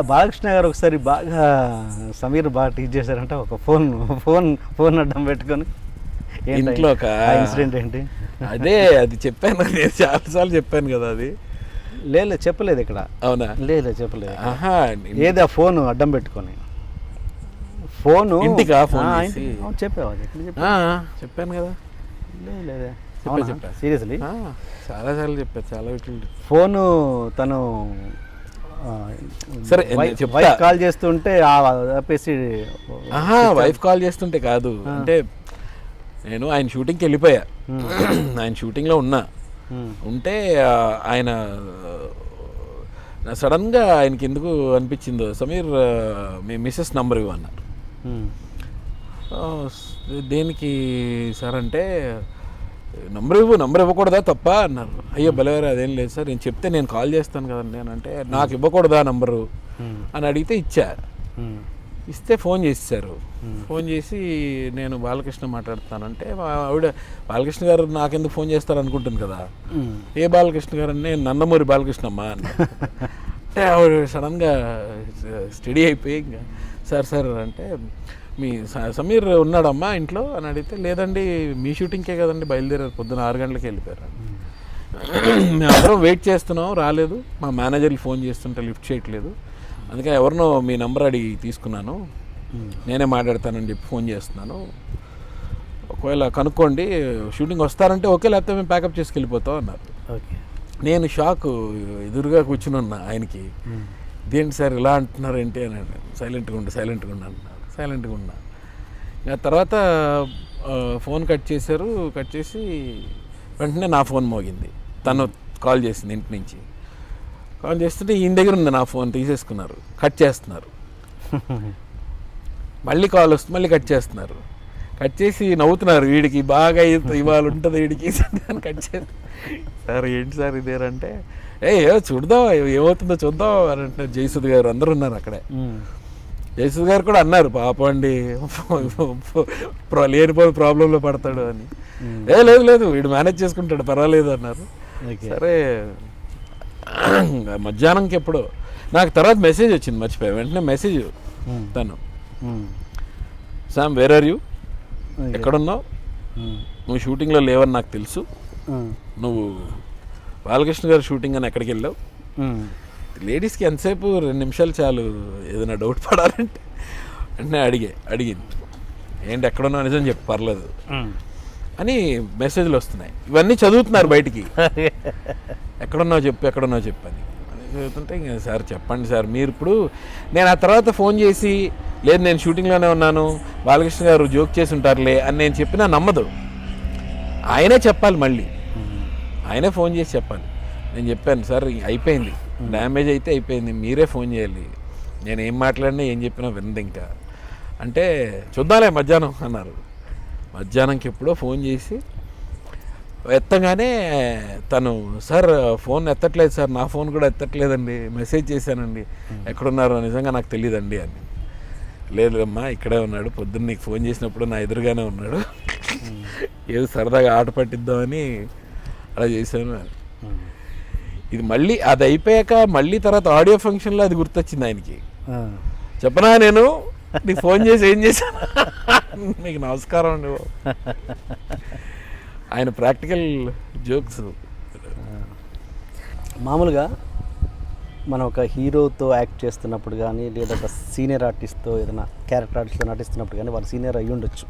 బాలకృష్ణ గారు ఒకసారి బాగా సమీర్ బాగా టీచ్ చేశారంటే ఒక ఫోన్ అడ్డం పెట్టుకొని ఇంట్లో ఒక ఇన్సిడెంట్ ఏంటి? అదే అది చెప్పాను నేను చాలాసార్లు చెప్పాను కదా. అది లేదు చెప్పలేదు ఇక్కడ. అవునా? లేదు చెప్పలేదు. ఆహా, ఏది ఆ ఫోన్ అడ్డం పెట్టుకొని ఫోను ఇంటికా ఫోన్ చెప్పావు? చెప్పాను కదా. లేదే చెప్పా సీరియస్లీ చాలాసార్లు చెప్పా, చాలా వీటిలో. ఫోను తను సరే వైఫ్ కాల్ చేస్తుంటే ఆపేసి. వైఫ్ కాల్ చేస్తుంటే కాదు, అంటే నేను ఆయన షూటింగ్కి వెళ్ళిపోయా. ఆయన షూటింగ్లో ఉంటే ఆయన సడన్గా ఆయనకి ఎందుకు అనిపించిందో, సమీర్ మీ మిస్సెస్ నంబర్ ఇవ్వన్నారు. దేనికి సార్ అంటే, నంబర్ ఇవ్వకూడదా తప్ప అన్నారు. అయ్యో బలవేరా, అదేం లేదు సార్, నేను చెప్తే నేను కాల్ చేస్తాను కదండి అని అంటే, నాకు ఇవ్వకూడదా నంబరు అని అడిగితే ఇస్తే ఫోన్ చేశారు. ఫోన్ చేసి నేను బాలకృష్ణ మాట్లాడుతానంటే, ఆవిడ బాలకృష్ణ గారు నాకెందుకు ఫోన్ చేస్తారు అనుకుంటుంది కదా. ఏ బాలకృష్ణ గారు అంటే, నందమూరి బాలకృష్ణమ్మ అన్న. అంటే ఆవిడ సడన్గా స్టడీ అయిపోయి ఇంకా సార్ అంటే, మీ సమీర్ ఉన్నాడమ్మా ఇంట్లో అని అడిగితే, లేదండి మీ షూటింగ్కే కదండి బయలుదేరారు, పొద్దున్న 6 గంటలకు వెళ్ళిపోయారు. మేము అందరం వెయిట్ చేస్తున్నాం, రాలేదు. మా మేనేజర్లు ఫోన్ చేస్తుంటే లిఫ్ట్ చేయట్లేదు, అందుకని ఎవరినో మీ నెంబర్ అడిగి తీసుకున్నాను, నేనే మాట్లాడతానని చెప్పి ఫోన్ చేస్తున్నాను. ఒకవేళ కనుక్కోండి, షూటింగ్ వస్తారంటే ఓకే, లేకపోతే మేము ప్యాకప్ చేసుకెళ్ళిపోతాం అన్నారు. నేను షాక్, ఎదురుగా కూర్చుని ఉన్నా ఆయనకి. ఇదేంటి సార్ ఇలా అంటున్నారు ఏంటి అని. సైలెంట్గా ఉన్నా ఇంకా తర్వాత ఫోన్ కట్ చేశారు. కట్ చేసి వెంటనే నా ఫోన్ మోగింది. తను కాల్ చేసింది ఇంటి నుంచి. కాల్ చేస్తుంటే ఈయన దగ్గర ఉంది నా ఫోన్, తీసేసుకున్నారు. కట్ చేస్తున్నారు, మళ్ళీ కాల్ వస్తుంది, మళ్ళీ కట్ చేస్తున్నారు. కట్ చేసి నవ్వుతున్నారు, వీడికి బాగా ఇవాళ ఉంటుంది వీడికి అని. కట్ చేసి సార్ ఏంటి సార్ ఇదేరంటే, చూద్దాం ఏమవుతుందో చూద్దాం అని అంటున్నారు. జయసుద్ గారు అందరూ ఉన్నారు అక్కడే. జయసుద్ గారు కూడా అన్నారు, పాపం అండి లేనిపోయి ప్రాబ్లంలో పడతాడు అని. లేదు వీడు మేనేజ్ చేసుకుంటాడు పర్వాలేదు అన్నారు. సరే మధ్యాహ్నంకి ఎప్పుడో నాకు తర్వాత మెసేజ్ వచ్చింది, మర్చిపోయా. వెంటనే మెసేజ్ తను, సామ్ వేర్ ఆర్ యూ, ఎక్కడున్నావు, నువ్వు షూటింగ్లో లేవని నాకు తెలుసు, నువ్వు బాలకృష్ణ గారు షూటింగ్ అని ఎక్కడికి వెళ్ళావు. లేడీస్కి ఎంతసేపు 2 నిమిషాలు చాలు ఏదైనా డౌట్ పడాలంటే. అంటే అడిగింది ఏంటి ఎక్కడున్నావు, నిజం చెప్పు పర్లేదు అని మెసేజ్లు వస్తున్నాయి. ఇవన్నీ చదువుతున్నారు బయటికి, ఎక్కడున్నావు చెప్పు అని చదువుతుంటే, ఇంకా సార్ చెప్పండి సార్ మీరు ఇప్పుడు. నేను ఆ తర్వాత ఫోన్ చేసి, లేదు నేను షూటింగ్లోనే ఉన్నాను, బాలకృష్ణ గారు జోక్ చేసి ఉంటారులే అని నేను చెప్పినా నమ్మదు. ఆయనే చెప్పాలి, మళ్ళీ ఆయనే ఫోన్ చేసి చెప్పాలి. నేను చెప్పాను సార్ అయిపోయింది, డ్యామేజ్ అయితే అయిపోయింది, మీరే ఫోన్ చేయాలి, నేను ఏం మాట్లాడినా ఏం చెప్పినా వినదు ఇంకా అంటే, చూద్దాంలే మధ్యాహ్నం అన్నారు. మధ్యాహ్నంకి ఎప్పుడో ఫోన్ చేసి ఎత్తగానే తను, సార్ ఫోన్ ఎత్తట్లేదు సార్, నా ఫోన్ కూడా ఎత్తట్లేదండి, మెసేజ్ చేశానండి, ఎక్కడున్నారో నిజంగా నాకు తెలియదండి అని. లేదమ్మా ఇక్కడే ఉన్నాడు, పొద్దున్న నీకు ఫోన్ చేసినప్పుడు నా ఎదురుగానే ఉన్నాడు, ఏదో సరదాగా ఆట పట్టిద్దామని అలా చేశాను. ఇది మళ్ళీ అది అయిపోయాక మళ్ళీ తర్వాత ఆడియో ఫంక్షన్లో అది గుర్తొచ్చింది ఆయనకి. చెప్పనా నేను నీకు ఫోన్ చేసి ఏం చేశాను, మీకు నమస్కారం అండి. ఆయన ప్రాక్టికల్ జోక్స్. మామూలుగా మనం ఒక హీరోతో యాక్ట్ చేస్తున్నప్పుడు కానీ, లేదా ఒక సీనియర్ ఆర్టిస్ట్తో ఏదైనా క్యారెక్టర్ ఆర్టిస్ట్తో నటిస్తున్నప్పుడు కానీ, వాళ్ళు సీనియర్ అయ్యి ఉండొచ్చు.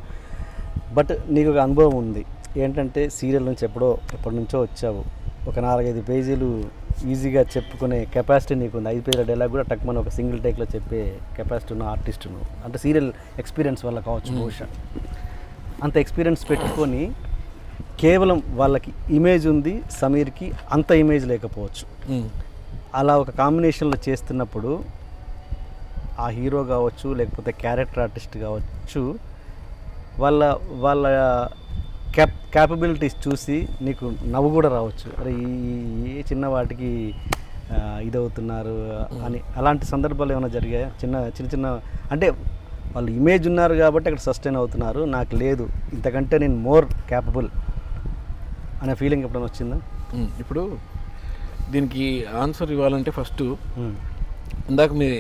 బట్ నీకు ఒక అనుభవం ఉంది ఏంటంటే, సీరియల్ నుంచి ఎప్పటి నుంచో వచ్చావు, ఒక 4-5 పేజీలు ఈజీగా చెప్పుకునే కెపాసిటీ నీకుంది. 5 పేజీల డైలాగ్ కూడా టక్ మన ఒక సింగిల్ టేక్లో చెప్పే కెపాసిటీ ఉన్న ఆర్టిస్ట్ నువ్వు. అంటే సీరియల్ ఎక్స్పీరియన్స్ వల్ల కావచ్చు బహుశా. అంత ఎక్స్పీరియన్స్ పెట్టుకొని కేవలం వాళ్ళకి ఇమేజ్ ఉంది, సమీర్కి అంత ఇమేజ్ లేకపోవచ్చు. అలా ఒక కాంబినేషన్లో చేస్తున్నప్పుడు ఆ హీరో కావచ్చు, లేకపోతే క్యారెక్టర్ ఆర్టిస్ట్ కావచ్చు, వాళ్ళ క్యాపబిలిటీస్ చూసి నీకు నవ్వు కూడా రావచ్చు. అరే ఏ చిన్న వాటికి ఇదవుతున్నారు అని. అలాంటి సందర్భాలు ఏమైనా జరిగాయా? చిన్న అంటే వాళ్ళు ఇమేజ్ ఉన్నారు కాబట్టి అక్కడ సస్టైన్ అవుతున్నారు, నాకు లేదు, ఇంతకంటే నేను మోర్ క్యాపబుల్ అనే ఫీలింగ్ ఎప్పుడైనా వచ్చిందా? ఇప్పుడు దీనికి ఆన్సర్ ఇవ్వాలంటే ఫస్ట్ ఇందాక మీరు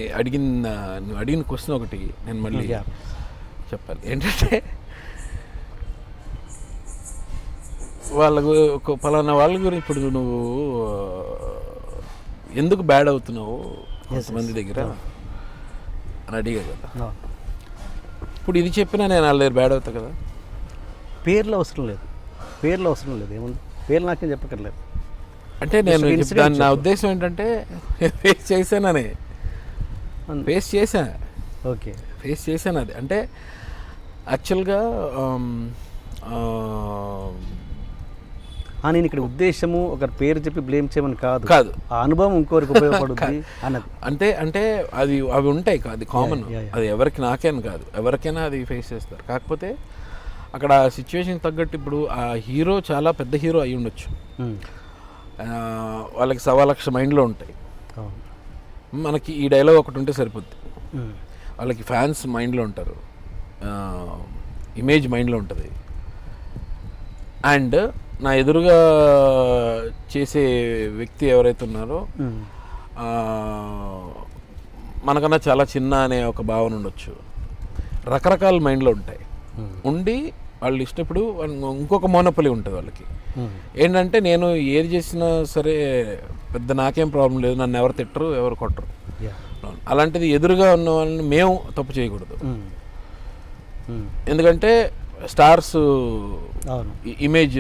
నువ్వు అడిగిన క్వశ్చన్ ఒకటి నేను మళ్ళీ Yeah. చెప్పాలి. ఏంటంటే ఒక పలానా వాళ్ళ గురించి ఇప్పుడు నువ్వు ఎందుకు బ్యాడ్ అవుతున్నావు కొంతమంది దగ్గర అని అడిగా కదా. ఇప్పుడు ఇది చెప్పినా నేను వాళ్ళ దగ్గర బ్యాడ్ అవుతా కదా. పేర్లు అవసరం లేదు, ఏముంది పేర్లు నాకేం చెప్పక్కర్లేదు. అంటే నేను దాని నా ఉద్దేశం ఏంటంటే ఫేస్ చేశానని ఓకే ఫేస్ చేశాను. అది అంటే యాక్చువల్గా నేను ఇక్కడ ఉద్దేశము ఒకరి పేరు చెప్పి బ్లేమ్ చేయమని కాదు, ఆ అనుభవం ఇంకోరికి ఉపయోగపడుతుంది అన్నది. అంటే అవి ఉంటాయి, అది కామన్. అది ఎవరికి నాకేని కాదు, ఎవరికైనా అది ఫేస్ చేస్తారు. కాకపోతే అక్కడ సిచ్యువేషన్ తగ్గట్టు ఇప్పుడు ఆ హీరో చాలా పెద్ద హీరో అయి ఉండొచ్చు, వాళ్ళకి 1,00,000 మైండ్లో ఉంటాయి. మనకి ఈ డైలాగ్ ఒకటి ఉంటే సరిపోద్ది. వాళ్ళకి ఫ్యాన్స్ మైండ్లో ఉంటారు, ఇమేజ్ మైండ్లో ఉంటుంది. అండ్ నా ఎదురుగా చేసే వ్యక్తి ఎవరైతే ఉన్నారో మనకన్నా చాలా చిన్న అనే ఒక భావన ఉండొచ్చు. రకరకాల మైండ్లో ఉంటాయి. ఉండి వాళ్ళు ఇష్టప్పుడు ఇంకొక మోనోపలి ఉంటుంది వాళ్ళకి. ఏంటంటే నేను ఏది చేసినా సరే పెద్ద నాకేం ప్రాబ్లం లేదు, నన్ను ఎవరు తిట్టరు, ఎవరు కొట్టరు. అలాంటిది ఎదురుగా ఉన్న వాళ్ళని మేము తప్పు చేయకూడదు. ఎందుకంటే స్టార్స్ ఇమేజ్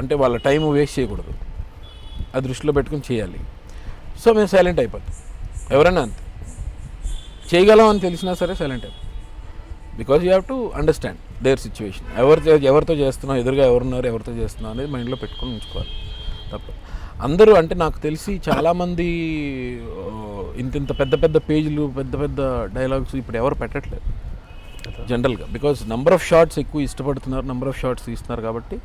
అంటే వాళ్ళ టైం వేస్ట్ చేయకూడదు, అది దృష్టిలో పెట్టుకుని చేయాలి. సో మేము సైలెంట్ అయిపోతాం. ఎవరైనా అంతే, చేయగలం అని తెలిసినా సరే సైలెంట్ అయిపోతాం. Because you have to understand their situation. ఎవరితో చేస్తున్నావు, ఎదురుగా ఎవరున్నారు, ఎవరితో చేస్తున్నావు అనేది మైండ్లో పెట్టుకొని ఉంచుకోవాలి తప్ప. అందరూ అంటే నాకు తెలిసి చాలామంది ఇంత పెద్ద పేజీలు, పెద్ద డైలాగ్స్ ఇప్పుడు ఎవరు పెట్టట్లేదు జనరల్గా. బికాజ్ నెంబర్ ఆఫ్ షార్ట్స్ ఎక్కువ ఇష్టపడుతున్నారు, నెంబర్ ఆఫ్ షార్ట్స్ తీస్తున్నారు కాబట్టి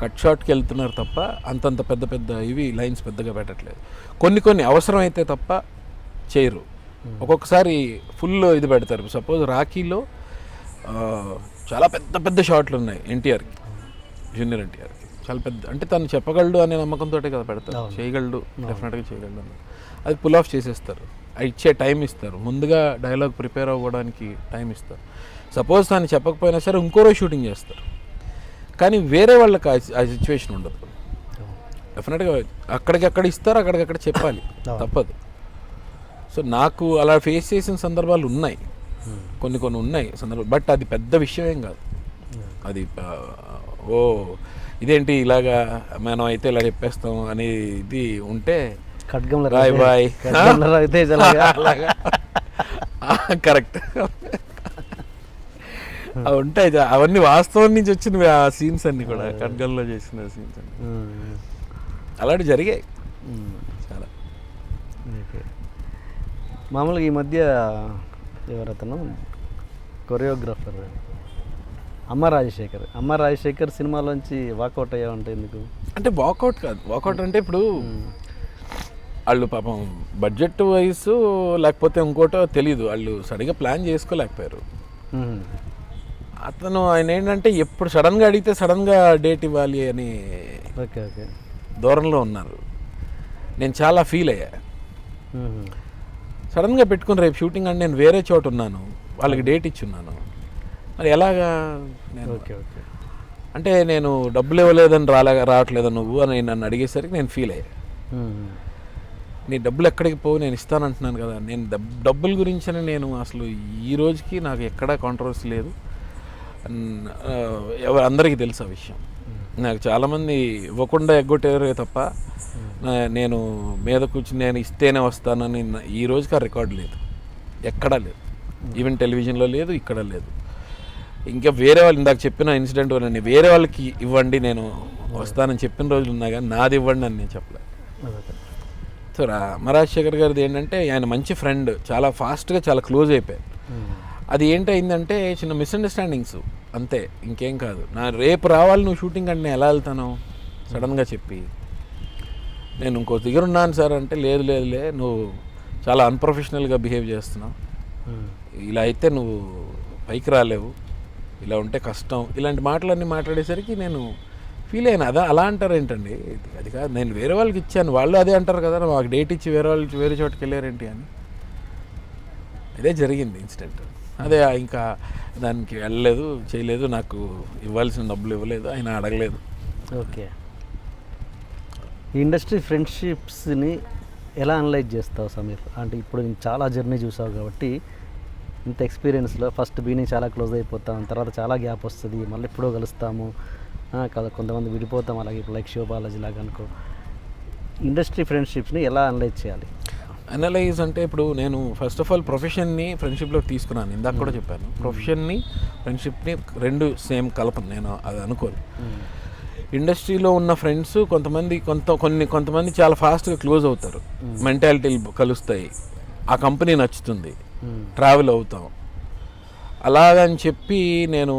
కట్ షార్ట్కి వెళ్తున్నారు తప్ప అంతంత పెద్ద ఇవి లైన్స్ పెద్దగా పెట్టట్లేదు. కొన్ని అవసరం అయితే తప్ప చేయరు. ఒక్కొక్కసారి ఫుల్ ఇది పెడతారు. సపోజ్ రాఖీలో చాలా పెద్ద షాట్లు ఉన్నాయి ఎన్టీఆర్కి, జూనియర్ ఎన్టీఆర్కి చాలా పెద్ద. అంటే తను చెప్పగలడు అనే నమ్మకంతో కదా పెడతారు. చేయగలడు, డెఫినెట్గా చేయగలడు అన్నది. అది పుల్ ఆఫ్ చేసేస్తారు. ఇచ్చే టైం ఇస్తారు, ముందుగా డైలాగ్ ప్రిపేర్ అవ్వడానికి టైం ఇస్తారు. సపోజ్ తను చెప్పకపోయినా సరే ఇంకో రోజు షూటింగ్ చేస్తారు. కానీ వేరే వాళ్ళకి ఆ సిచ్యువేషన్ ఉండదు. డెఫినెట్గా అక్కడికక్కడ ఇస్తారు, అక్కడికక్కడ చెప్పాలి, తప్పదు. సో నాకు అలా ఫేస్ చేసిన సందర్భాలు ఉన్నాయి, కొన్ని ఉన్నాయి సందర్భాలు. బట్ అది పెద్ద విషయం ఏం కాదు. అది ఇదేంటి ఇలాగా మనం అయితే ఇలా చెప్పేస్తాం అనేది ఉంటే బాయ్ బాయ్ కరెక్ట్. అవి ఉంటాయి, అవన్నీ వాస్తవం నుంచి వచ్చినవి. ఆ సీన్స్ అన్ని కూడా ఖడ్గంలో చేసిన సీన్స్ అన్ని అలాంటివి జరిగాయి చాలా. మామూలుగా ఈ మధ్య ఎవరతను కొరియోగ్రాఫర్ అమ్మ రాజశేఖర్ సినిమాలోంచి వాకౌట్ అయ్యావంటే ఎందుకు? అంటే వాకౌట్ కాదు, వాకౌట్ అంటే ఇప్పుడు వాళ్ళు పాపం బడ్జెట్ వైస్ లేకపోతే ఇంకోటో తెలీదు, వాళ్ళు సరిగా ప్లాన్ చేసుకోలేకపోయారు. ఆయన ఏంటంటే ఎప్పుడు సడన్గా అడిగితే సడన్గా డేట్ ఇవ్వాలి అని దూరంలో ఉన్నారు. నేను చాలా ఫీల్ అయ్యా. సడన్గా పెట్టుకుని రేపు షూటింగ్ అంటే నేను వేరే చోట ఉన్నాను, వాళ్ళకి డేట్ ఇచ్చున్నాను, మరి ఎలాగా నేను అంటే నేను డబ్బులు ఇవ్వలేదని రావట్లేదా నువ్వు అని నన్ను అడిగేసరికి నేను ఫీల్ అయ్యా. నీ డబ్బులు ఎక్కడికి పోవు, నేను ఇస్తానంటున్నాను కదా. నేను డబ్బుల గురించి అని నేను అసలు ఈ రోజుకి నాకు ఎక్కడా కాంట్రవర్సీ లేదు. అందరికీ తెలుసు ఆ విషయం. నాకు చాలామంది ఇవ్వకుండా ఎగ్గొట్టారే తప్ప నేను మీద కూర్చుని నేను ఇస్తేనే వస్తానని ఈ రోజుకి ఆ రికార్డు లేదు, ఎక్కడా లేదు. ఈవెన్ టెలివిజన్లో లేదు, ఇక్కడ లేదు. ఇంకా వేరే వాళ్ళు ఇందాక చెప్పిన ఇన్సిడెంట్ వల్ల వేరే వాళ్ళకి ఇవ్వండి నేను వస్తానని చెప్పిన రోజులు ఉన్నాయి, కానీ నాది ఇవ్వండి అని నేను చెప్పలేదు. సో రాజశేఖర్ గారిది ఏంటంటే ఆయన మంచి ఫ్రెండ్, చాలా ఫాస్ట్గా చాలా క్లోజ్ అయిపోయారు. అది ఏంటయిందంటే చిన్న మిస్అండర్స్టాండింగ్స్ అంతే, ఇంకేం కాదు. రేపు రావాలి నువ్వు షూటింగ్ అంటే నేను ఎలా వెళ్తాను సడన్గా చెప్పి, నేను ఇంకో దగ్గర ఉన్నాను సార్ అంటే లేదు నువ్వు చాలా అన్ప్రొఫెషనల్గా బిహేవ్ చేస్తున్నావు, ఇలా అయితే నువ్వు పైకి రాలేవు, ఇలా ఉంటే కష్టం, ఇలాంటి మాటలన్నీ మాట్లాడేసరికి నేను ఫీల్ అయినా అదా అలా అంటారు ఏంటండి, అది కాదు, నేను వేరే వాళ్ళకి ఇచ్చాను, వాళ్ళు అదే అంటారు కదా, మాకు డేట్ ఇచ్చి వేరే చోటుకి వెళ్ళారేంటి అని. అదే జరిగింది ఇన్సిడెంట్. అదే ఇంకా దానికి వెళ్ళలేదు, చేయలేదు, నాకు ఇవ్వాల్సిన డబ్బులు ఇవ్వలేదు, ఆయన అడగలేదు. ఓకే. ఈ ఇండస్ట్రీ ఫ్రెండ్షిప్స్ని ఎలా అనలైజ్ చేస్తావు సమీర్? అంటే ఇప్పుడు నేను చాలా జర్నీ చూసావు కాబట్టి ఇంత ఎక్స్పీరియన్స్లో ఫస్ట్ బీని చాలా క్లోజ్ అయిపోతాం, తర్వాత చాలా గ్యాప్ వస్తుంది, మళ్ళీ ఎప్పుడో కలుస్తాము కదా, కొంతమంది విడిపోతాం, అలాగే ఇప్పుడు లైక్ శివబాలాజీ లాగా అనుకో. ఇండస్ట్రీ ఫ్రెండ్షిప్స్ని ఎలా అనలైజ్ చేయాలి? అనలైజ్ అంటే ఇప్పుడు నేను ఫస్ట్ ఆఫ్ ఆల్ ప్రొఫెషన్ని ఫ్రెండ్షిప్లోకి తీసుకున్నాను, ఇందాక కూడా చెప్పాను. ప్రొఫెషన్ని ఫ్రెండ్షిప్ని రెండు సేమ్ కలపను, నేను అది అనుకోను. ఇండస్ట్రీలో ఉన్న ఫ్రెండ్స్ కొంతమంది చాలా ఫాస్ట్గా క్లోజ్ అవుతారు, మెంటాలిటీలు కలుస్తాయి, ఆ కంపెనీ నచ్చుతుంది, ట్రావెల్ అవుతాం. అలాగని చెప్పి నేను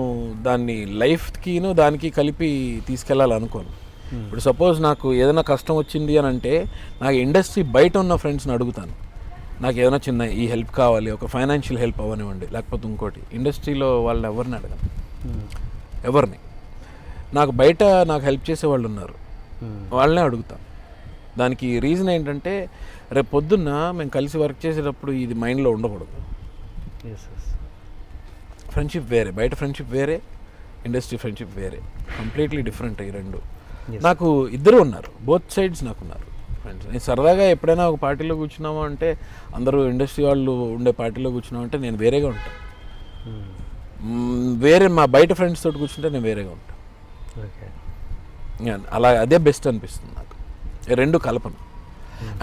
దాన్ని లైఫ్కిను దానికి కలిపి తీసుకెళ్ళాలనుకోను. ఇప్పుడు సపోజ్ నాకు ఏదైనా కష్టం వచ్చింది అని అంటే నాకు ఇండస్ట్రీ బయట ఉన్న ఫ్రెండ్స్ని అడుగుతాను, నాకు ఏదైనా చిన్న ఈ హెల్ప్ కావాలి, ఒక ఫైనాన్షియల్ హెల్ప్ అవ్వనివ్వండి, లేకపోతే ఇంకోటి. ఇండస్ట్రీలో వాళ్ళని ఎవరిని అడగను, ఎవరిని. నాకు బయట నాకు హెల్ప్ చేసే వాళ్ళు ఉన్నారు, వాళ్ళనే అడుగుతాను. దానికి రీజన్ ఏంటంటే రేపు పొద్దున్న మేము కలిసి వర్క్ చేసేటప్పుడు ఇది మైండ్లో ఉండకూడదు. ఫ్రెండ్షిప్ వేరే, బయట ఫ్రెండ్షిప్ వేరే, ఇండస్ట్రీ ఫ్రెండ్షిప్ వేరే, కంప్లీట్లీ డిఫరెంట్ ఈ రెండు. నాకు ఇద్దరు ఉన్నారు, బోత్ సైడ్స్ నాకు ఉన్నారు ఫ్రెండ్స్. నేను సరదాగా ఎప్పుడైనా ఒక పార్టీలో కూర్చున్నామో అంటే, అందరూ ఇండస్ట్రీ వాళ్ళు ఉండే పార్టీలో కూర్చున్నామంటే నేను వేరేగా ఉంటాను, వేరే మా బయట ఫ్రెండ్స్ తోటి కూర్చుంటే నేను వేరేగా ఉంటాను. అలా అదే బెస్ట్ అనిపిస్తుంది నాకు, రెండు కలపను.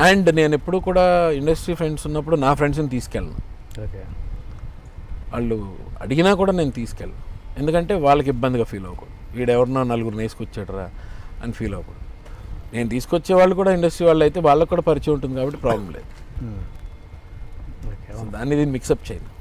అండ్ నేను ఎప్పుడు కూడా ఇండస్ట్రీ ఫ్రెండ్స్ ఉన్నప్పుడు నా ఫ్రెండ్స్ని తీసుకెళ్ళను, వాళ్ళు అడిగినా కూడా నేను తీసుకెళ్ళను. ఎందుకంటే వాళ్ళకి ఇబ్బందిగా ఫీల్ అవ్వకూడదు, వీడెవరినో నలుగురిని వేసుకొచ్చాడరా అని ఫీల్ అవ్వకూడదు. నేను తీసుకొచ్చే వాళ్ళు కూడా ఇండస్ట్రీ వాళ్ళు అయితే వాళ్ళకి కూడా పరిచయం ఉంటుంది కాబట్టి ప్రాబ్లం లేదు. దాన్ని దీన్ని మిక్సప్ చేయను.